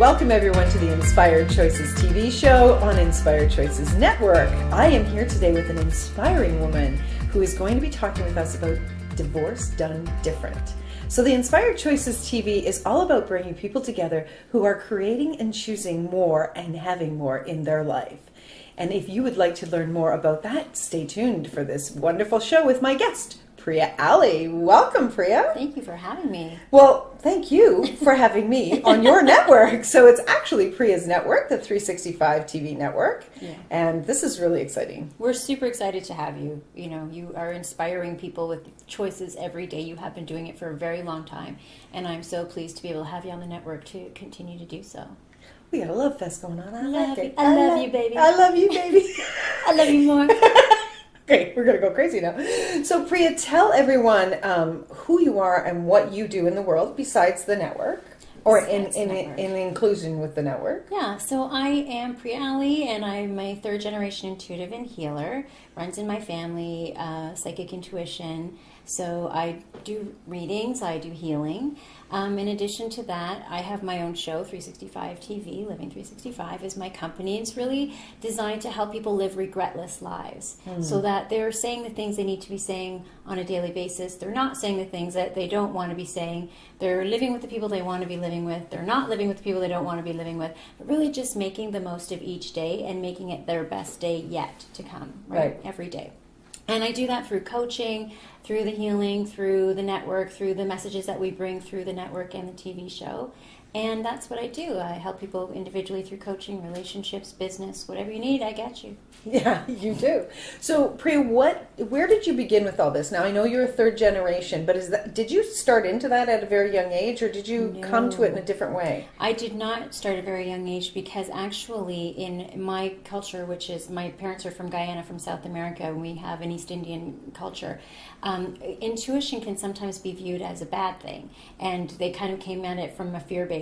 Welcome everyone to the Inspired Choices TV show on Inspired Choices Network. I am here today with an inspiring woman who is going to be talking with us about divorce done different. So the Inspired Choices TV is all about bringing people together who are creating and choosing more and having more in their life. And if you would like to learn more about that, stay tuned for this wonderful show with my guest, Priya Ali. Welcome, Priya. Thank you for having me. Well, thank you for having me on your network. So it's actually Priya's network, the 365 TV network. Yeah. And this is really exciting. We're super excited to have you. You know, you are inspiring people with choices every day. You have been doing it for a very long time. And I'm so pleased to be able to have you on the network to continue to do so. We got a love fest going on. I like it. I love you, baby. I love you, baby. I love you more. Okay, we're going to go crazy now. So, Priya, tell everyone who you are and what you do in the world besides the network, or in inclusion with the network. Yeah, so I am Priya Ali, and I'm a third-generation intuitive and healer. Runs in my family, psychic intuition. So I do readings, I do healing. In addition to that, I have my own show, 365 TV. Living 365 is my company. It's really designed to help people live regretless lives, so that they're saying the things they need to be saying on a daily basis. They're not saying the things that they don't want to be saying. They're living with the people they want to be living with. They're not living with the people they don't want to be living with. But really just making the most of each day and making it their best day yet to come, right? Every day. And I do that through coaching, through the healing, through the network, through the messages that we bring through the network and the TV show. And that's what I do. I help people individually through coaching, relationships, business, whatever you need, I get you. Yeah, you do. So, Priya, where did you begin with all this? Now, I know you're a third generation, but did you start into that at a very young age, or did you come to it in a different way? I did not start at a very young age, because actually in my culture, which is, my parents are from Guyana, from South America, and we have an East Indian culture, intuition can sometimes be viewed as a bad thing, and they kind of came at it from a fear-based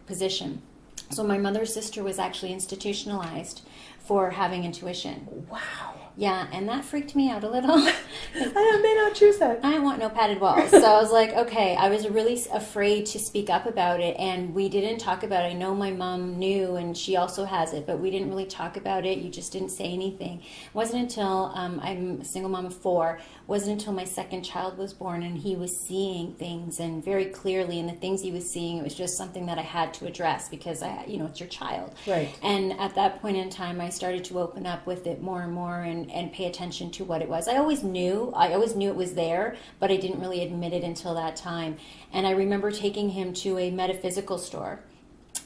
position. So my mother's sister was actually institutionalized for having intuition. Wow. Yeah, and that freaked me out a little. I may not choose that. I want no padded walls. So I was like, okay, I was really afraid to speak up about it, and we didn't talk about it. I know my mom knew, and she also has it, but we didn't really talk about it. You just didn't say anything. It wasn't until, I'm a single mom of 4, wasn't until my second child was born and he was seeing things, and very clearly, and the things he was seeing, it was just something that I had to address, because it's your child. Right. And at that point in time, I started to open up with it more and more, and pay attention to what it was. I always knew it was there, but I didn't really admit it until that time. And I remember taking him to a metaphysical store,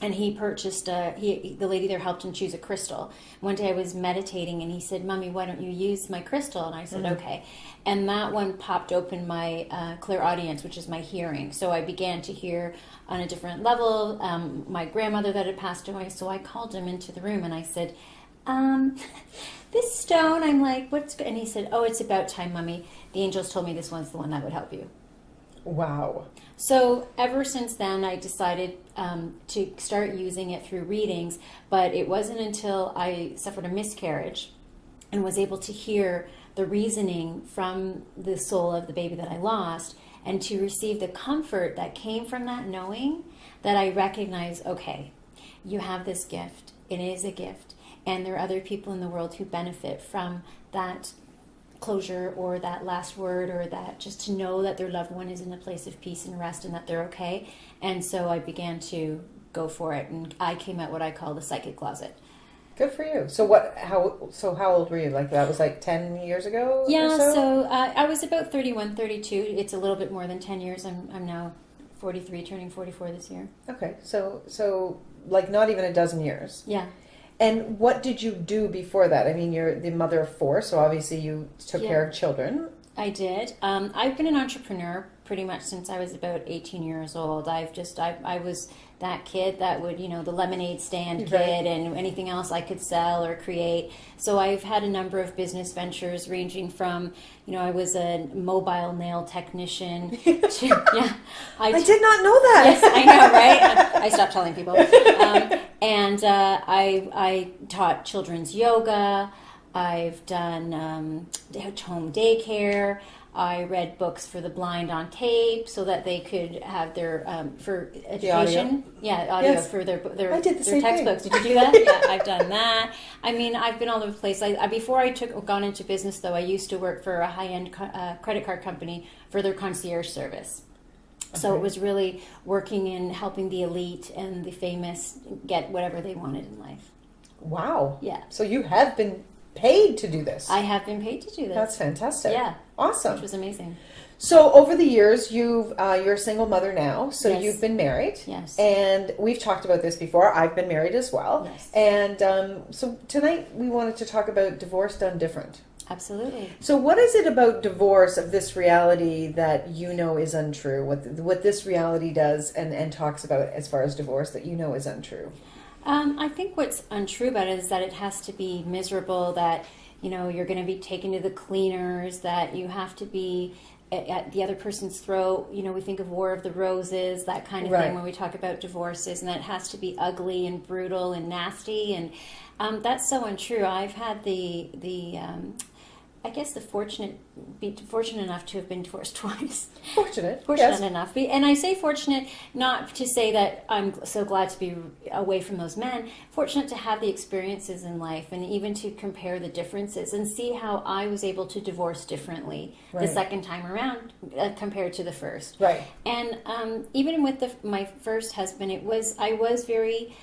and he purchased the lady there helped him choose a crystal. One day I was meditating, and he said, "Mommy, why don't you use my crystal?" And I said, "Okay." And that one popped open my clairaudience, which is my hearing. So I began to hear on a different level. My grandmother that had passed away, so I called him into the room and I said, this stone, I'm like, what's good? And he said, "Oh, it's about time, Mommy. The angels told me this one's the one that would help you." Wow. So ever since then, I decided to start using it through readings, but it wasn't until I suffered a miscarriage and was able to hear the reasoning from the soul of the baby that I lost, and to receive the comfort that came from that, knowing that I recognize, okay, you have this gift. It is a gift. And there are other people in the world who benefit from that closure, or that last word, or that just to know that their loved one is in a place of peace and rest and that they're okay. And so I began to go for it, and I came out what I call the psychic closet. Good for you. So how old were you? Like, that was like 10 years ago? Yeah, or so I was about 31, 32. It's a little bit more than 10 years. I'm now 43, turning 44 this year. Okay, so like not even a dozen years. Yeah. And what did you do before that? I mean, you're the mother of 4, so obviously you took care of children. I did. I've been an entrepreneur pretty much since I was about 18 years old. I was that kid that would, the lemonade stand kid, and anything else I could sell or create. So I've had a number of business ventures, ranging from, I was a mobile nail technician to, I did not know that. Yes, I know, right? I stopped telling people. And I taught children's yoga. I've done home daycare. I read books for the blind on tape so that they could have their for The audio. education. Yeah, audio Yes. for their I did the their same thing. textbooks. Did you do that? Yeah, I've done that. I mean, I've been all over the place. Before I gone into business, though, I used to work for a high-end credit card company for their concierge service. So Okay. it was really working in helping the elite and the famous get whatever they wanted in life. Wow. Yeah. So you have been paid to do this. I have been paid to do this. That's fantastic. Yeah. Awesome. Which was amazing. So over the years, you're a single mother now. So Yes. you've been married. Yes. And we've talked about this before. I've been married as well. Yes. And so tonight we wanted to talk about divorce done different. Absolutely. So what is it about divorce, of this reality, that you know is untrue? What this reality does and talks about as far as divorce that you know is untrue? I think what's untrue about it is that it has to be miserable, that, you're going to be taken to the cleaners, that you have to be at the other person's throat. We think of War of the Roses, that kind of Right. thing when we talk about divorces, and that it has to be ugly and brutal and nasty. And that's so untrue. I've had I guess be fortunate enough to have been divorced twice. Fortunate Fortunate yes. enough. And I say fortunate not to say that I'm so glad to be away from those men. Fortunate to have the experiences in life and even to compare the differences and see how I was able to divorce differently Right. the second time around compared to the first. Right. And even with my first husband, I was very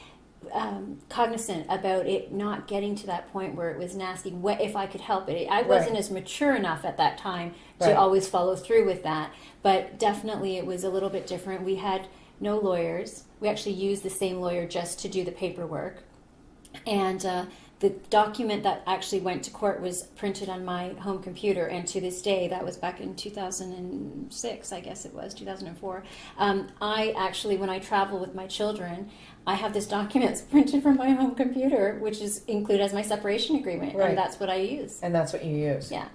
cognizant about it not getting to that point where it was nasty, if I could help it. I wasn't Right. as mature enough at that time to Right. always follow through with that, but definitely it was a little bit different. We had no lawyers. We actually used the same lawyer just to do the paperwork. And the document that actually went to court was printed on my home computer, and to this day, that was back in 2006, I guess it was, 2004. I actually, when I travel with my children, I have this document printed from my home computer, which is included as my separation agreement, Right. and that's what I use. And that's what you use. Yeah.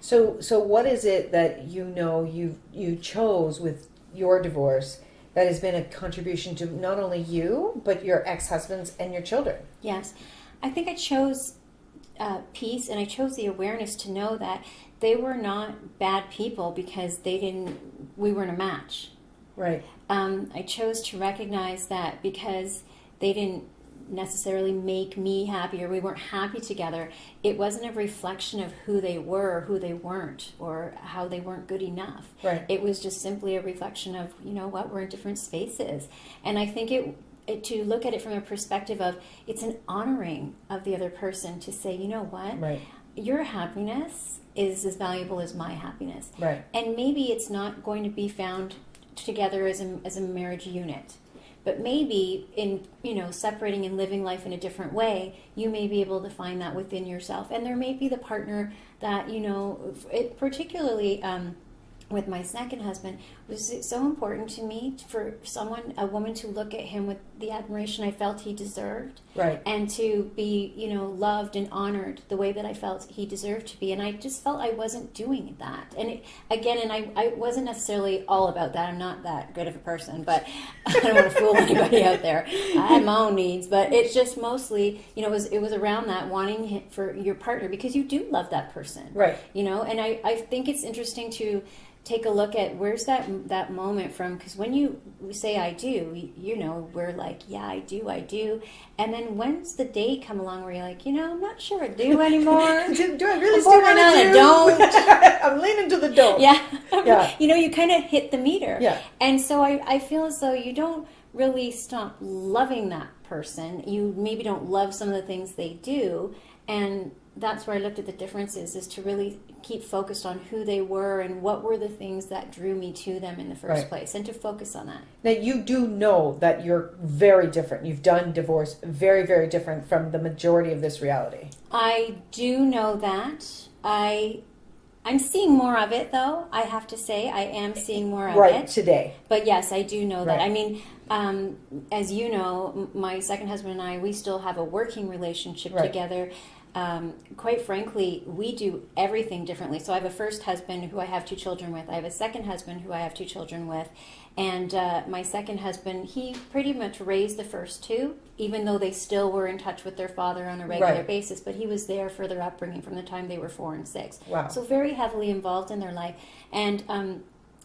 So what is it that you chose with your divorce that has been a contribution to not only you, but your ex-husbands and your children? Yes. I think I chose peace, and I chose the awareness to know that they were not bad people because we weren't a match. Right. I chose to recognize that because they didn't necessarily make me happy, or we weren't happy together, it wasn't a reflection of who they were or who they weren't, or how they weren't good enough. Right. It was just simply a reflection of, we're in different spaces. And I think to look at it from a perspective of, it's an honoring of the other person to say, you know what, Right. your happiness is as valuable as my happiness. Right. And maybe it's not going to be found together as a marriage unit, but maybe in separating and living life in a different way, you may be able to find that within yourself. And there may be the partner that particularly with my second husband, was so important to me for a woman to look at him with the admiration I felt he deserved. Right. And to be, loved and honored the way that I felt he deserved to be. And I just felt I wasn't doing that. And I wasn't necessarily all about that. I'm not that good of a person, but I don't want to fool anybody out there. I had my own needs, but it's just mostly, it was around that, wanting for your partner, because you do love that person. Right. And I think it's interesting to take a look at where's that moment from, because when you say I do, we're like, yeah, I do, and then when's the date come along where you're like, I'm not sure I do anymore. do I really I'm still want bordering on to a don't. I'm leaning to the don't. Yeah. Yeah. You kind of hit the meter. Yeah. And so I feel as though you don't really stop loving that person. You maybe don't love some of the things they do, and that's where I looked at the differences, is to really keep focused on who they were and what were the things that drew me to them in the first Right. place, and to focus on that. Now, you do know that you're very different. You've done divorce very, very different from the majority of this reality. I do know that. I'm seeing more of it, though. I have to say, I am seeing more of Right, it. today. But yes, I do know that. Right. I mean, as you know, my second husband and I, we still have a working relationship Right. together. Quite frankly, we do everything differently. So I have a first husband who I have 2 children with. I have a second husband who I have 2 children with. And my second husband, he pretty much raised the first two, even though they still were in touch with their father on a regular basis. But he was there for their upbringing from the time they were 4 and 6. Wow. So very heavily involved in their life. And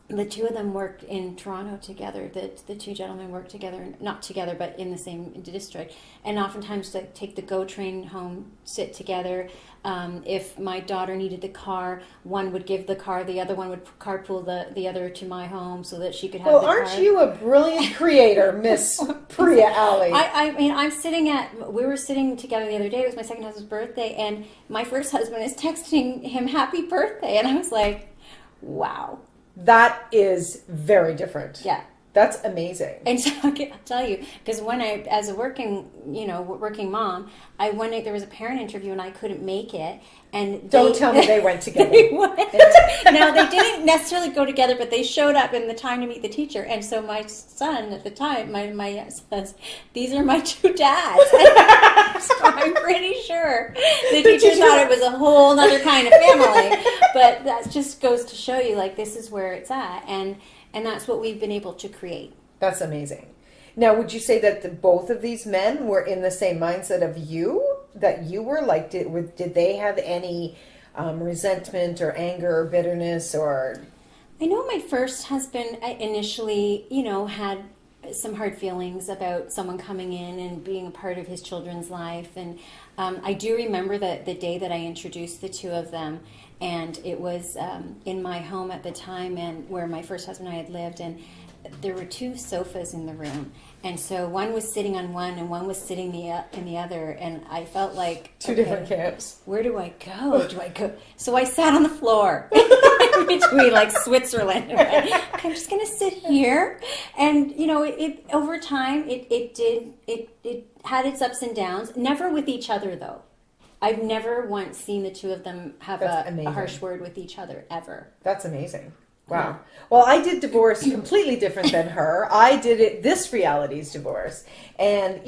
the two of them worked in Toronto together. The two gentlemen worked together, not together, but in the same district. And oftentimes they take the GO train home, sit together. If my daughter needed the car, one would give the car, the other one would carpool the other to my home so that she could have the car. Well, aren't you a brilliant creator, Miss Priya Ali? I mean, we were sitting together the other day. It was my second husband's birthday, and my first husband is texting him happy birthday. And I was like, wow. That is very different. Yeah. That's amazing. And so I'll tell you, because when as a working mom, there was a parent interview and I couldn't make it. And don't tell me they went together. Now, they didn't necessarily go together, but they showed up in the time to meet the teacher. And so my son at the time, my says, these are my two dads. So I'm pretty sure the teacher thought it was a whole other kind of family. But that just goes to show you, like, this is where it's at. And that's what we've been able to create. That's amazing. Now, would you say that both of these men were in the same mindset of you? That you were? Like, did they have any resentment or anger or bitterness or? I know my first husband initially, had some hard feelings about someone coming in and being a part of his children's life. And I do remember the day that I introduced the two of them. And it was in my home at the time, and where my first husband and I had lived, and there were two sofas in the room, and so one was sitting on one, and one was sitting in the other, and I felt like two different camps. Where do I go? So I sat on the floor between like Switzerland. Okay, I'm just gonna sit here, and it over time it had its ups and downs. Never with each other though. I've never once seen the two of them have a harsh word with each other, ever. That's amazing. Wow. Yeah. Well, I did divorce completely different than her. I did this reality's divorce. And,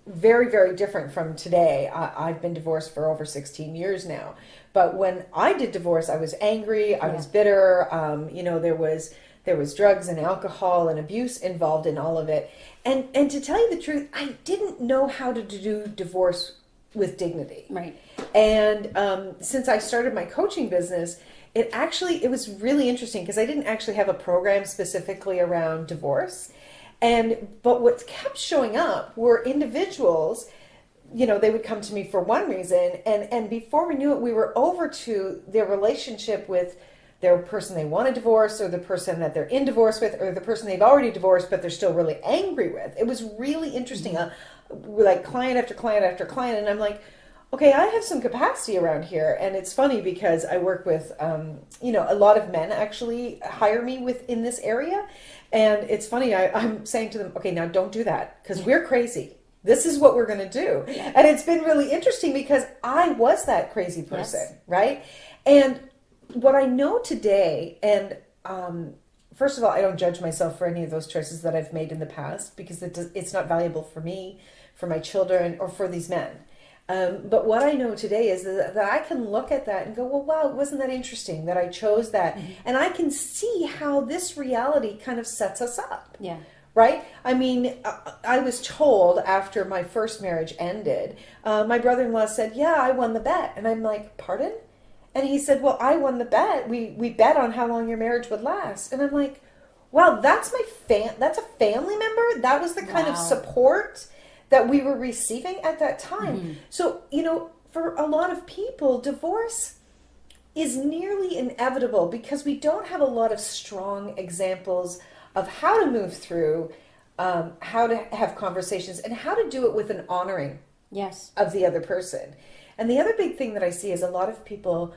very, very different from today. I've been divorced for over 16 years now. But when I did divorce, I was angry. I was bitter. There was drugs and alcohol and abuse involved in all of it. And to tell you the truth, I didn't know how to do divorce with dignity. Right. And since I started my coaching business, it was really interesting because I didn't actually have a program specifically around divorce. But what kept showing up were individuals, they would come to me for one reason, and before we knew it, we were over to their relationship with their person they want to divorce, or the person that they're in divorce with, or the person they've already divorced but they're still really angry with. It was really interesting. Like client after client after client, and I'm like, okay, I have some capacity around here. And it's funny because I work with a lot of men actually hire me in this area, and it's funny, I'm saying to them, okay, now don't do that because we're crazy. This is what we're going to do. And it's been really interesting because I was that crazy person, right? And what I know today, and first of all, I don't judge myself for any of those choices that I've made in the past because it's not valuable for me, for my children, or for these men. But what I know today is that I can look at that and go, well, wow, wasn't that interesting that I chose that? Mm-hmm. And I can see how this reality kind of sets us up. Yeah. Right? I mean, I was told after my first marriage ended, my brother-in-law said, yeah, I won the bet. And I'm like, pardon? And he said, well, I won the bet. We bet on how long your marriage would last. And I'm like, wow, that's that's a family member? That was the kind of support that we were receiving at that time. Mm-hmm. So, for a lot of people, divorce is nearly inevitable because we don't have a lot of strong examples of how to move through, how to have conversations, and how to do it with an honoring of the other person. And the other big thing that I see is a lot of people,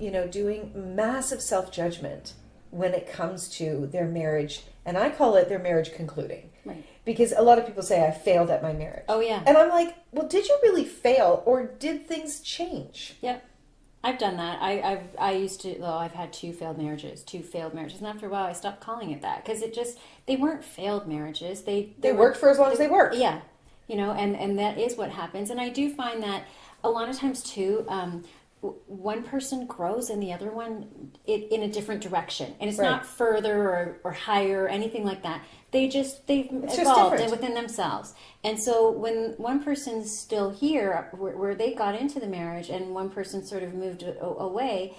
doing massive self-judgment when it comes to their marriage. And I call it their marriage concluding. Right. Because a lot of people say, I failed at my marriage. Oh, yeah. And I'm like, well, did you really fail, or did things change? Yeah. I've done that. I've had two failed marriages. And after a while, I stopped calling it that because they weren't failed marriages. They worked for as long as they worked. Yeah. And that is what happens. And I do find that a lot of times too, one person grows and the other one in a different direction, and it's Right. not further or higher or anything like that. They've just evolved different. within themselves. And so when one person's still here where they got into the marriage and one person sort of moved away,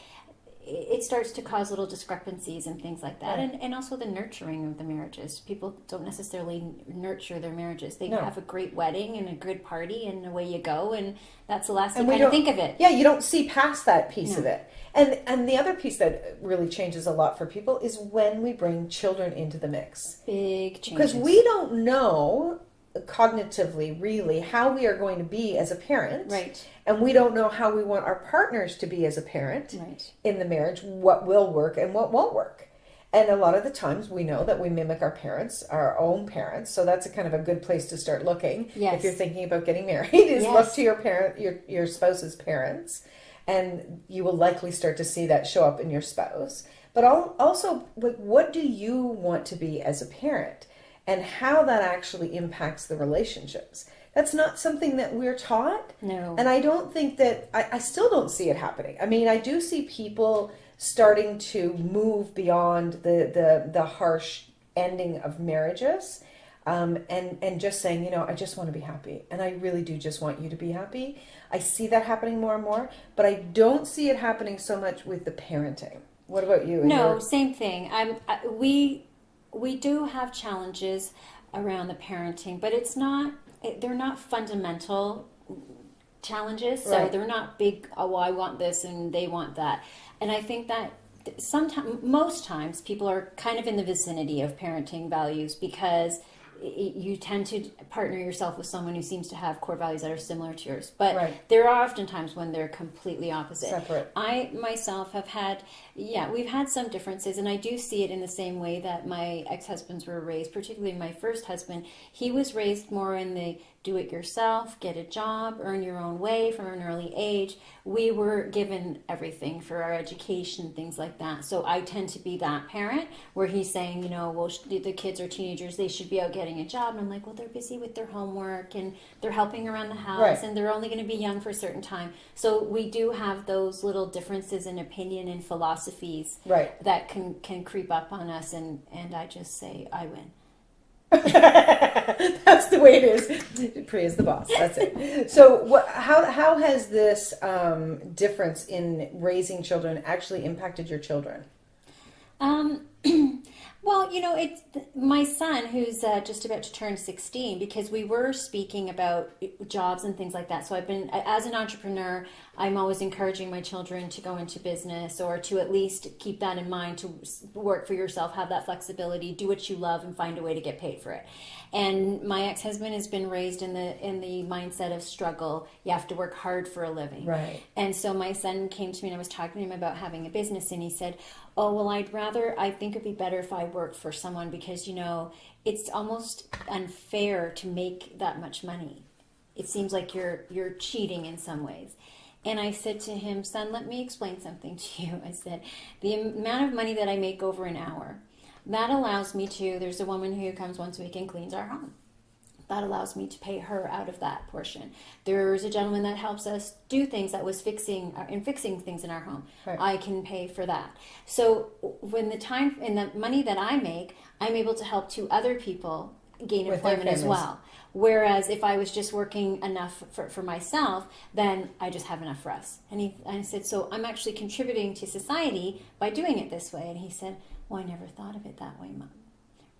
it starts to cause little discrepancies and things like that. Right. And also the nurturing of the marriages. People don't necessarily nurture their marriages. They No. have a great wedding and a good party and away you go, and that's the last And you we kind of don't- think of it. Yeah, you don't see past that piece No. of it. And the other piece that really changes a lot for people is when we bring children into the mix. Big changes. Because we don't know cognitively really how we are going to be as a parent. Right. And we don't know how we want our partners to be as a parent Right. in the marriage, what will work and what won't work. And a lot of the times we know that we mimic our parents, our own parents. So that's a kind of a good place to start looking. Yes. If you're thinking about getting married, is Yes. look to your parent, your spouse's parents, and you will likely start to see that show up in your spouse. But also, like, what do you want to be as a parent, and how that actually impacts the relationships? That's not something that we're taught. No. And I don't think that, I still don't see it happening. I mean, I do see people starting to move beyond the harsh ending of marriages, and just saying, I just want to be happy. And I really do just want you to be happy. I see that happening more and more, but I don't see it happening so much with the parenting. What about you? No, same thing. We do have challenges around the parenting, but they're not fundamental challenges. So Right. they're not big, oh, well, I want this and they want that. And I think that most times people are kind of in the vicinity of parenting values because you tend to partner yourself with someone who seems to have core values that are similar to yours. But Right. there are often times when they're completely opposite. Separate. I myself have we've had some differences, and I do see it in the same way that my ex-husbands were raised, particularly my first husband. He was raised more in the do it yourself, get a job, earn your own way from an early age. We were given everything for our education, things like that. So I tend to be that parent where he's saying, well, the kids are teenagers, they should be out getting a job. And I'm like, well, they're busy with their homework and they're helping around the house, Right. and they're only going to be young for a certain time. So we do have those little differences in opinion and philosophies Right. that can creep up on us, and I just say, I win. That's the way it is. Priya's the boss. That's it. So, how has this difference in raising children actually impacted your children? Well, it's my son who's just about to turn 16, because we were speaking about jobs and things like that. So I've been, as an entrepreneur, I'm always encouraging my children to go into business, or to at least keep that in mind, to work for yourself, have that flexibility, do what you love, and find a way to get paid for it. And my ex-husband has been raised in the mindset of struggle. You have to work hard for a living. Right. And so my son came to me and I was talking to him about having a business, and he said, oh, well, I think it'd be better if I worked for someone, because, it's almost unfair to make that much money. It seems like you're cheating in some ways. And I said to him, son, let me explain something to you. I said, the amount of money that I make over an hour, that allows me to, there's a woman who comes once a week and cleans our home. That allows me to pay her out of that portion. There's a gentleman that helps us do things that was fixing things in our home. Right. I can pay for that. So when the money that I make, I'm able to help two other people gain With their employment as families. well. Whereas if I was just working enough for myself, then I just have enough for us. And I said, so I'm actually contributing to society by doing it this way. And he said, well, I never thought of it that way, Mom.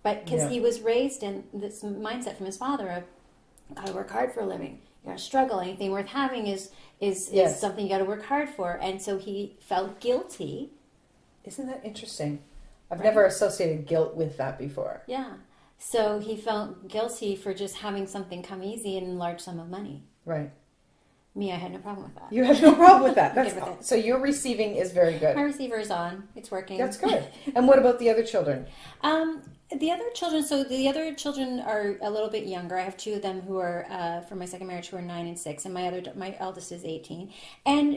But because he was raised in this mindset from his father of, got to work hard for a living. You got to struggle. Anything worth having is Yes. something you got to work hard for. And so he felt guilty. Isn't that interesting? I've never associated guilt with that before. Yeah. So he felt guilty for just having something come easy and a large sum of money. Right. Me, I had no problem with that. You have no problem with that. I'm That's good with it. so your receiving is very good. My receiver's on. It's working. That's good. And what about the other children? The other children are a little bit younger. I have two of them who are from my second marriage, who are 9 and 6, and my eldest is 18. And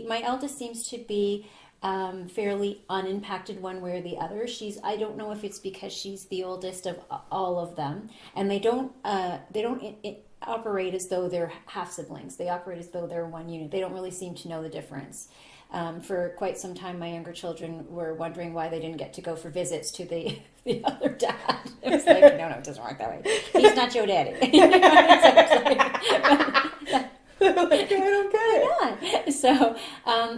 my eldest seems to be fairly unimpacted one way or the other. I don't know if it's because she's the oldest of all of them, and they don't operate as though they're half siblings. They operate as though they're one unit. They don't really seem to know the difference. For quite some time, my younger children were wondering why they didn't get to go for visits to the other dad. It was like, no, it doesn't work that way. He's not your daddy. Like, I don't get it. Yeah. So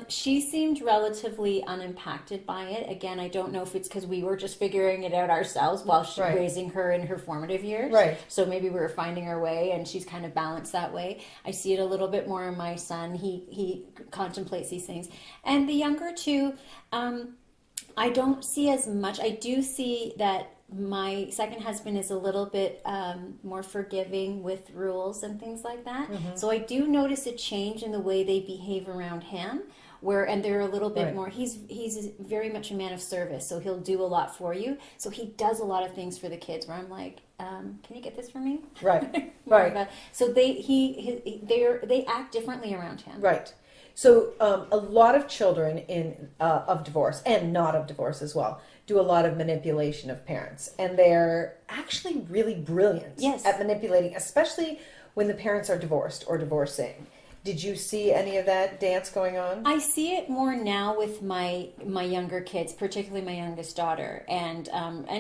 she seemed relatively unimpacted by it. Again, I don't know if it's because we were just figuring it out ourselves while she raising her in her formative years. Right. So maybe we were finding our way, and she's kind of balanced that way. I see it a little bit more in my son. He contemplates these things, and the younger two, I don't see as much. I do see that my second husband is a little bit more forgiving with rules and things like that. Mm-hmm. So I do notice a change in the way they behave around him, and they're a little bit more, he's very much a man of service, so he'll do a lot for you. So he does a lot of things for the kids where I'm like, can you get this for me? Right. Right. So they act differently around him. Right. So a lot of children of divorce, and not of divorce as well, do a lot of manipulation of parents. And they're actually really brilliant at manipulating, especially when the parents are divorced or divorcing. Did you see any of that dance going on? I see it more now with my younger kids, particularly my youngest daughter, and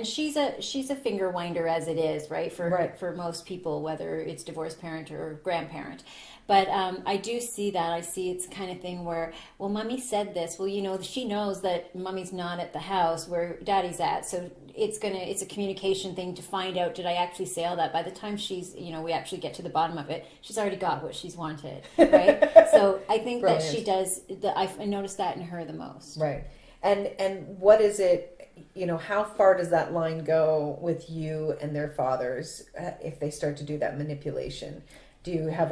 she's a finger winder as it is, right? For most people, whether it's divorced parent or grandparent. But I do see that. I see it's the kind of thing where, well, mommy said this. Well, she knows that mommy's not at the house where daddy's at. So it's a communication thing to find out, did I actually say all that? By the time we actually get to the bottom of it, she's already got what she's wanted, right? So I think that she does, I noticed that in her the most. Right. And what is it, how far does that line go with you and their fathers if they start to do that manipulation? Do you have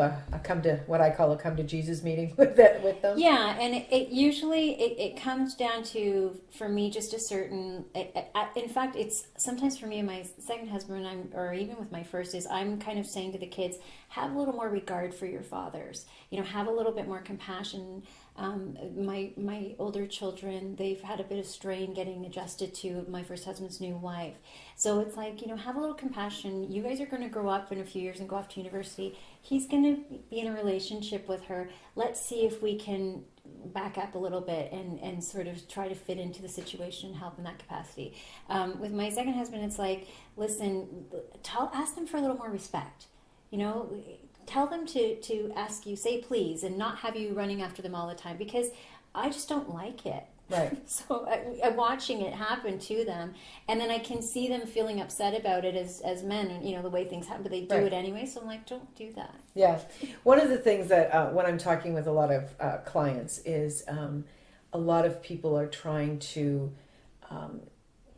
what I call a come to Jesus meeting with them? Yeah, and it usually it comes down to, for me, just a certain. In fact, it's sometimes for me and my second husband, or even with my first, is I'm kind of saying to the kids, have a little more regard for your fathers. Have a little bit more compassion. My older children, they've had a bit of strain getting adjusted to my first husband's new wife. So it's like, have a little compassion. You guys are going to grow up in a few years and go off to university. He's going to be in a relationship with her. Let's see if we can back up a little bit and sort of try to fit into the situation and help in that capacity. With my second husband, it's like, listen, ask them for a little more respect. Tell them to ask you, say please, and not have you running after them all the time, because I just don't like it. Right. So I'm watching it happen to them, and then I can see them feeling upset about it as men, and the way things happen, but they do it anyway. So I'm like, don't do that. Yeah. One of the things that when I'm talking with a lot of clients is a lot of people are trying to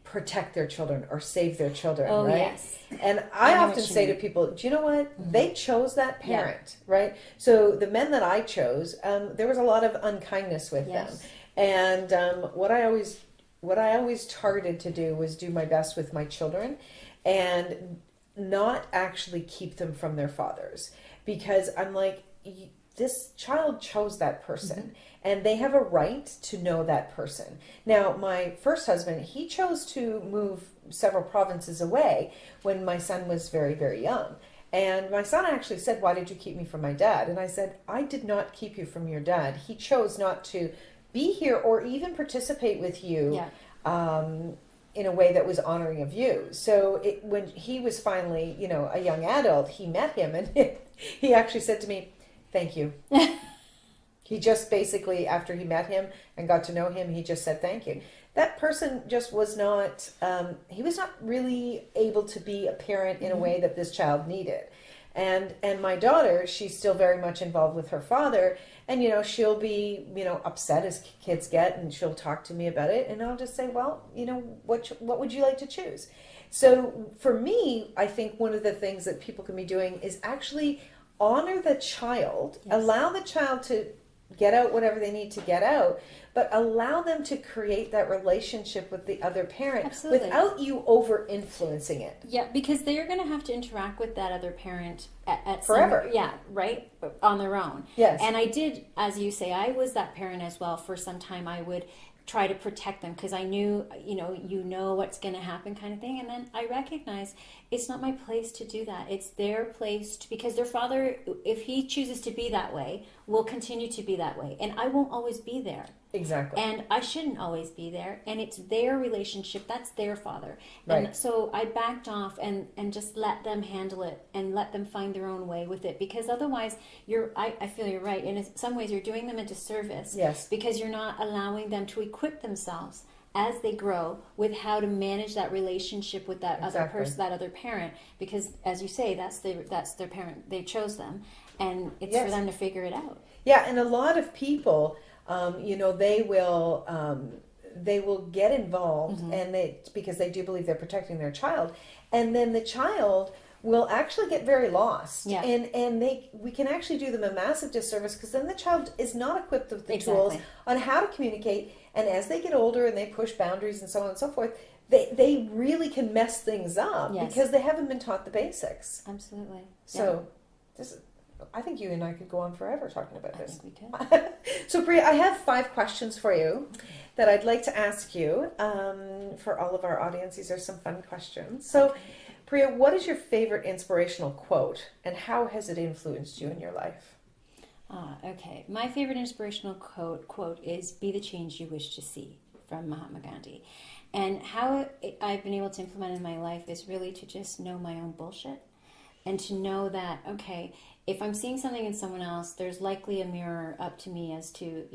protect their children or save their children, right? Yes. And I often say to people, do you know what? Mm-hmm. They chose that parent, right? So the men that I chose, there was a lot of unkindness with them. And what I always targeted to do was do my best with my children and not actually keep them from their fathers, because I'm like, this child chose that person. Mm-hmm. And they have a right to know that person. Now, my first husband, he chose to move several provinces away when my son was very, very young. And my son actually said, why did you keep me from my dad? And I said, I did not keep you from your dad. He chose not to be here or even participate with you in a way that was honoring of you. So when he was finally, a young adult, he met him and he actually said to me, thank you. He just basically, after he met him and got to know him, he just said thank you. That person just was not, he was not really able to be a parent in a way that this child needed. And my daughter, she's still very much involved with her father. And, she'll be, upset as kids get, and she'll talk to me about it. And I'll just say, well, what would you like to choose? So for me, I think one of the things that people can be doing is actually honor the child, allow the child to get out whatever they need to get out, but allow them to create that relationship with the other parent without you over influencing it. Yeah, because they're going to have to interact with that other parent at forever. Right? On their own. Yes. And I did, as you say, I was that parent as well for some time. I would try to protect them because I knew, you know what's going to happen kind of thing. And then I recognized it's not my place to do that. It's their place because their father, if he chooses to be that way, will continue to be that way. And I won't always be there. Exactly. And I shouldn't always be there. And it's their relationship. That's their father. Right. And so I backed off and just let them handle it and let them find their own way with it. Because otherwise, I feel you're right. In some ways, you're doing them a disservice. Yes. Because you're not allowing them to equip themselves as they grow with how to manage that relationship with that other person, that other parent. Because as you say, that's their parent. They chose them. And it's for them to figure it out. Yeah, and a lot of people... they will get involved, and because they do believe they're protecting their child, and then the child will actually get very lost, and we can actually do them a massive disservice because then the child is not equipped with the tools on how to communicate, and as they get older and they push boundaries and so on and so forth, they really can mess things up because they haven't been taught the basics. Absolutely. So I think you and I could go on forever talking about this. I think we could. So, Priya, I have 5 questions for you that I'd like to ask you for all of our audience. These are some fun questions. So, Priya, what is your favorite inspirational quote, and how has it influenced you in your life? Okay. My favorite inspirational quote is, "Be the change you wish to see," from Mahatma Gandhi. And how I've been able to implement in my life is really to just know my own bullshit. And to know that, okay, if I'm seeing something in someone else, there's likely a mirror up to me as to,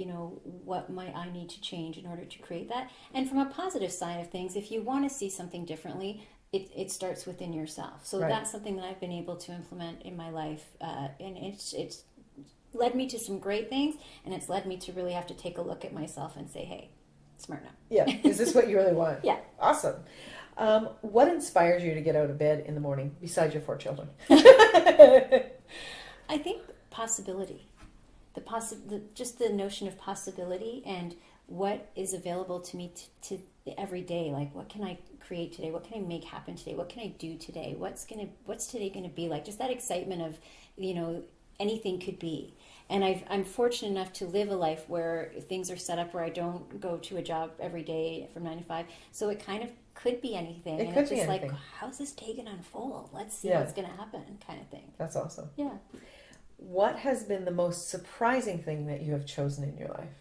what might I need to change in order to create that. And from a positive side of things, if you want to see something differently, it starts within yourself. So that's something that I've been able to implement in my life. And it's led me to some great things, and it's led me to really have to take a look at myself and say, hey, smart now. Yeah. Is this what you really want? Yeah. Awesome. What inspires you to get out of bed in the morning besides your 4 children? I think possibility, just the notion of possibility and what is available to me to every day. Like, what can I create today? What can I make happen today? What can I do today? What's today going to be like? Just that excitement of, anything could be. And I'm fortunate enough to live a life where things are set up where I don't go to a job every day from 9 to 5. So it kind of could be anything. It could be just anything. like, how's this day going to unfold? Let's see what's going to happen, kind of thing. That's awesome. Yeah. What has been the most surprising thing that you have chosen in your life?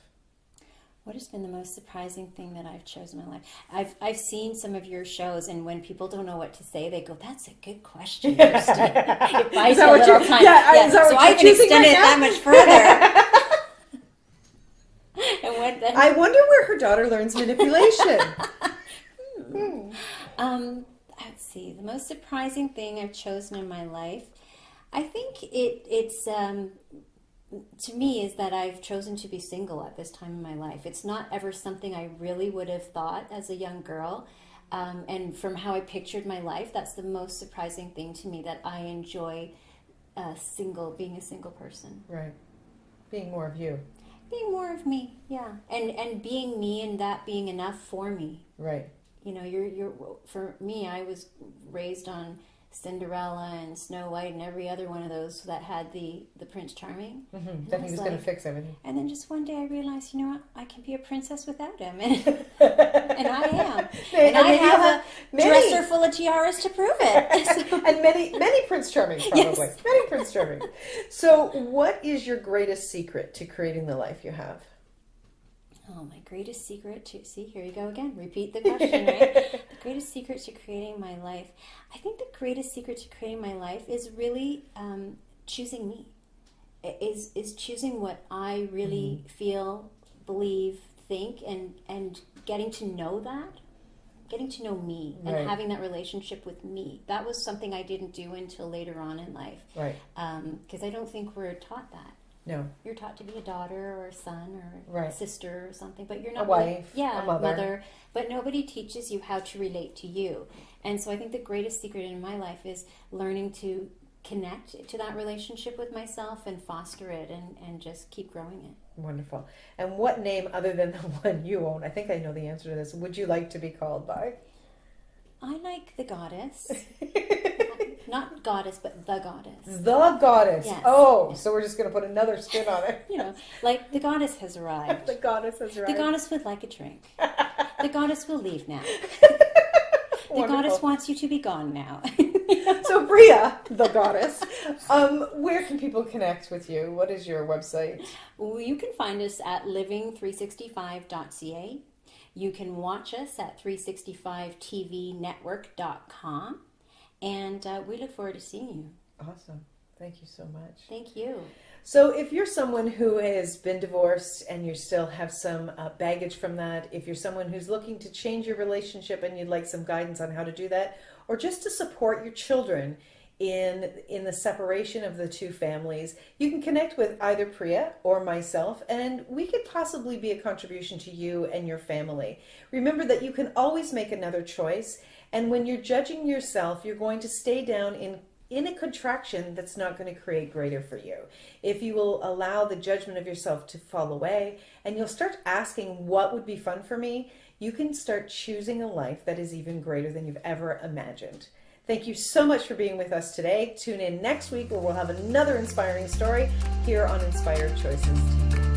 What has been the most surprising thing that I've chosen in my life? I've seen some of your shows, and when people don't know what to say, they go, "That's a good question, Christine." It buys you a little time. Yeah. So I can extend it that much further. And I wonder where her daughter learns manipulation. Let's see. The most surprising thing I've chosen in my life, I think it's to me, is that I've chosen to be single at this time in my life. It's not ever something I really would have thought as a young girl. And from how I pictured my life, that's the most surprising thing to me, that I enjoy being a single person. Right. Being more of you. Being more of me, yeah. And being me, and that being enough for me. Right. You're for me, I was raised on Cinderella and Snow White and every other one of those that had the Prince Charming. Mm-hmm. That he was going to fix everything. And then just one day I realized, you know what, I can be a princess without him. And I am. And I have a dresser full of tiaras to prove it. So. And many Prince Charmings, probably. Yes. Many Prince Charmings. So what is your greatest secret to creating the life you have? Oh, my greatest secret to... See, here you go again. Repeat the question, right? The greatest secret to creating my life. I think the greatest secret to creating my life is really choosing me. Is choosing what I really feel, believe, think, and getting to know that. Getting to know me and having that relationship with me. That was something I didn't do until later on in life. Right. Because I don't think we're taught that. No. You're taught to be a daughter or a son or a sister or something, but you're not a wife, a mother. mother. But nobody teaches you how to relate to you. And so I think the greatest secret in my life is learning to connect to that relationship with myself and foster it and just keep growing it. Wonderful. And what name other than the one you own, I think I know the answer to this, would you like to be called by? I like the goddess. not goddess, but the goddess. The goddess. Yes. Oh, so we're just going to put another spin on it. You know, like the goddess has arrived. The goddess has arrived. The goddess would like a drink. The goddess will leave now. The Wonderful. goddess wants you to be gone now. So Priya, the goddess, where can people connect with you? What is your website? Well, you can find us at living365.ca. You can watch us at 365tvnetwork.com. And we look forward to seeing you. Awesome. Thank you so much. Thank you. So if you're someone who has been divorced and you still have some baggage from that, if you're someone who's looking to change your relationship and you'd like some guidance on how to do that, or just to support your children in the separation of the two families, you can connect with either Priya or myself, and we could possibly be a contribution to you and your family. Remember that you can always make another choice, and when you're judging yourself, you're going to stay down in a contraction that's not going to create greater for you. If you will allow the judgment of yourself to fall away, and you'll start asking, what would be fun for me? You can start choosing a life that is even greater than you've ever imagined. Thank you so much for being with us today. Tune in next week where we'll have another inspiring story here on Inspired Choices TV.